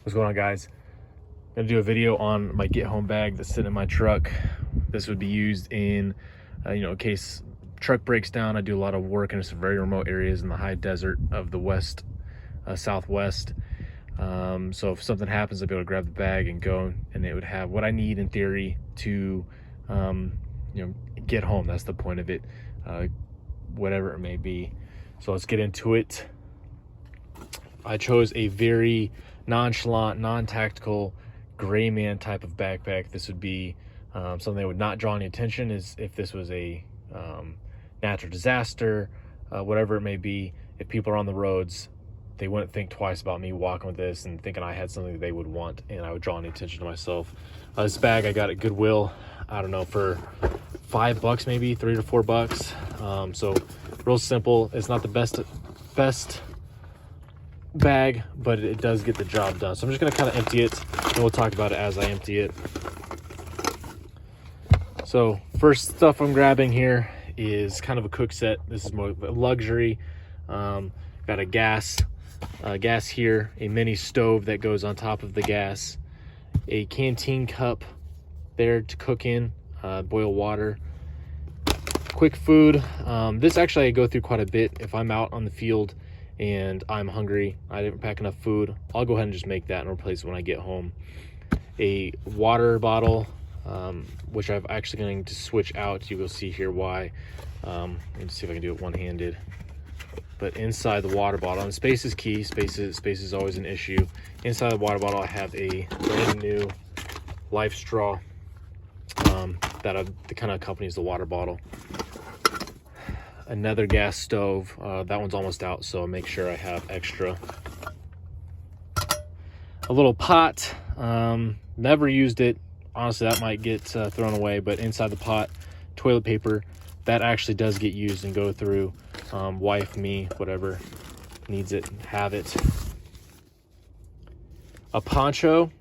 What's going on, guys? I'm gonna do a video on my get home bag that's sitting in my truck. This would be used in in case truck breaks down. I do a lot of work in some very remote areas in the high desert of the west, southwest. So if something happens, I'll be able to grab the bag and go, and it would have what I need in theory to get home. That's the point of it, whatever it may be. So let's get into it. I chose a very nonchalant, non-tactical gray man type of backpack. This would be something that would not draw any attention is if this was a natural disaster, whatever it may be. If people are on the roads, they wouldn't think twice about me walking with this and thinking I had something that they would want, and I would draw any attention to myself. This bag I got at Goodwill, I don't know, for $5 maybe, $3 to $4. So real simple. It's not the best bag, but it does get the job done. So I'm just gonna kind of empty it, and we'll talk about it as I empty it. So first stuff I'm grabbing here is kind of a cook set. This is more luxury. Got a gas here, a mini stove that goes on top of the gas, a canteen cup there to cook in, boil water, quick food. This actually I go through quite a bit. If I'm out on the field and I'm hungry, I didn't pack enough food, I'll go ahead and just make that and replace it when I get home. A water bottle, which I'm actually going to switch out. You will see here why. Let me see if I can do it one-handed. But inside the water bottle, and space is key. Space is always an issue. Inside the water bottle, I have a brand new Life straw that kind of accompanies the water bottle. Another gas stove. That one's almost out, so I'll make sure I have extra. A little pot. Never used it. Honestly, that might get thrown away, but inside the pot, toilet paper. That actually does get used and go through. Wife, me, whatever needs it, have it. A poncho.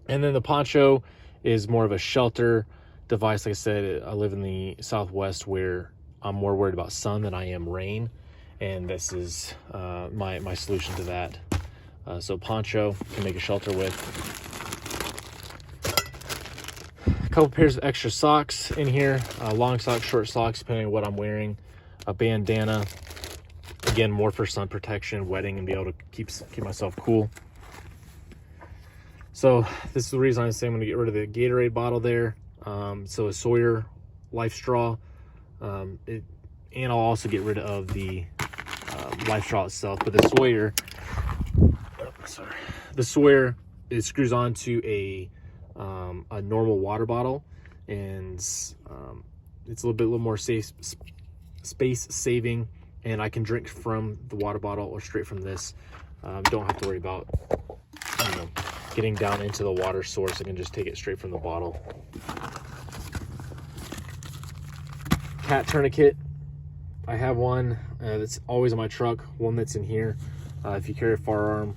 And then the poncho is more of a shelter device. Like I said, I live in the Southwest where I'm more worried about sun than I am rain. And this is my solution to that. So poncho, can make a shelter with. A couple pairs of extra socks in here, long socks, short socks, depending on what I'm wearing. A bandana, again, more for sun protection, wetting, and be able to keep myself cool. So this is the reason I'm saying I'm going to get rid of the Gatorade bottle there. So a Sawyer Life straw, and I'll also get rid of the Life straw itself. But the Sawyer, it screws onto a normal water bottle, and it's a little more space saving, and I can drink from the water bottle or straight from this. Don't have to worry about getting down into the water source. I can just take it straight from the bottle. Cat tourniquet. I have one that's always in my truck, one that's in here. If you carry a firearm,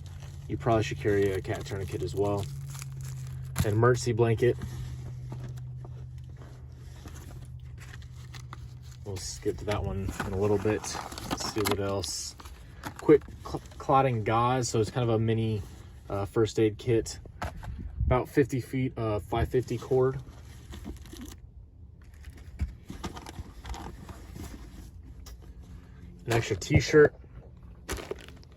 you probably should carry a cat tourniquet as well. An emergency blanket. We'll skip to that one in a little bit. Let's see what else. Quick clotting gauze. So it's kind of a mini first aid kit. About 50 feet of 550 cord. An extra t-shirt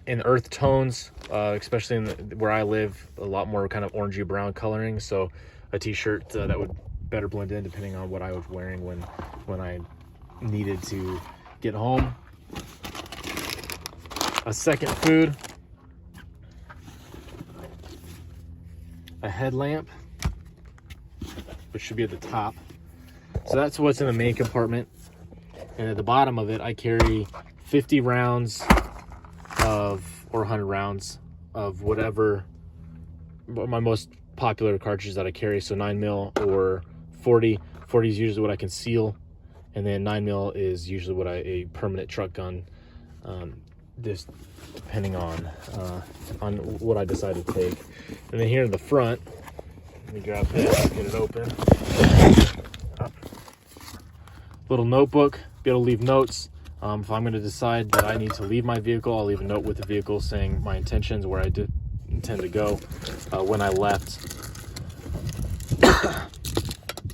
in earth tones, especially in where I live, a lot more kind of orangey brown coloring. So a t-shirt that would better blend in depending on what I was wearing when I needed to get home. A second food, a headlamp, which should be at the top. So that's what's in the main compartment. And at the bottom of it, I carry 50 rounds or 100 rounds of whatever my most popular cartridges that I carry. So 9mm or 40. 40 is usually what I conceal, and then 9mm is usually what a permanent truck gun, just depending on what I decide to take. And then here in the front, let me grab this, get it open. Little notebook, be able to leave notes. If I'm going to decide that I need to leave my vehicle, I'll leave a note with the vehicle saying my intentions, where I intend to go when I left.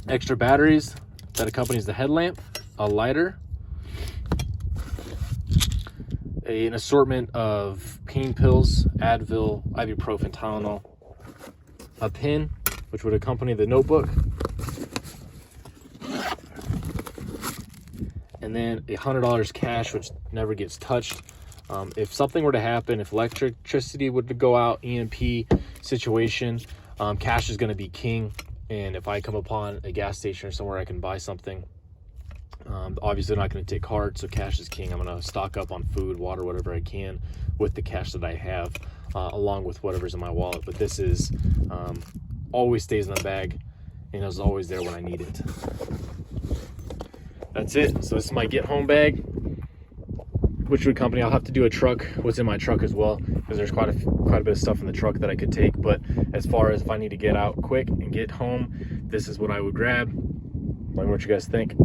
Extra batteries that accompanies the headlamp, a lighter, an assortment of pain pills, Advil, ibuprofen, Tylenol, a pen, which would accompany the notebook, and then $100 cash, which never gets touched. If something were to happen, if electricity would to go out, EMP situation, cash is going to be king. And if I come upon a gas station or somewhere I can buy something, obviously I'm not going to take cards, so cash is king. I'm going to stock up on food, water, whatever I can with the cash that I have, along with whatever's in my wallet. But this is always stays in the bag, and it's always there when I need it. That's it. So this is my get home bag. Which would company? I'll have to do a truck, what's in my truck as well, because there's quite a bit of stuff in the truck that I could take. But as far as if I need to get out quick and get home, this is what I would grab. Let me know what you guys think.